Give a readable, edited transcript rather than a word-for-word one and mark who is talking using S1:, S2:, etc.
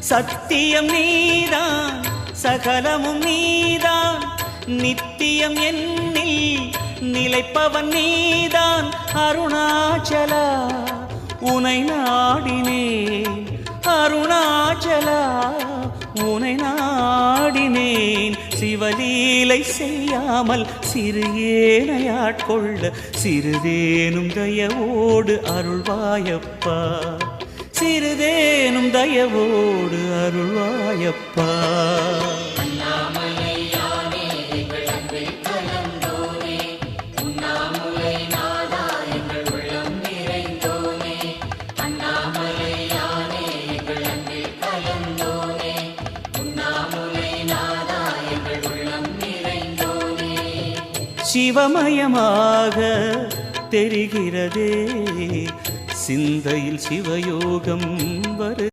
S1: சத்தியம் நீதான் சகலமும் நீதான் நித்தியம் என்னில் நிலைப்பவன் நீதான் அருணாச்சலா உனை நாடினேன் அருணாச்சலா உனை நாடினேன் சிவலீலை செய்யாமல் சிறு ஏனையாட்கொள்ள சிறிதேனும் தயவோடு அருள்வாயப்பா சிறிதேனும் தயவோடு அருள்வாயப்பா சிவமயமாக தெரிகிறதே சிந்தையில் சிவயோகம் வரு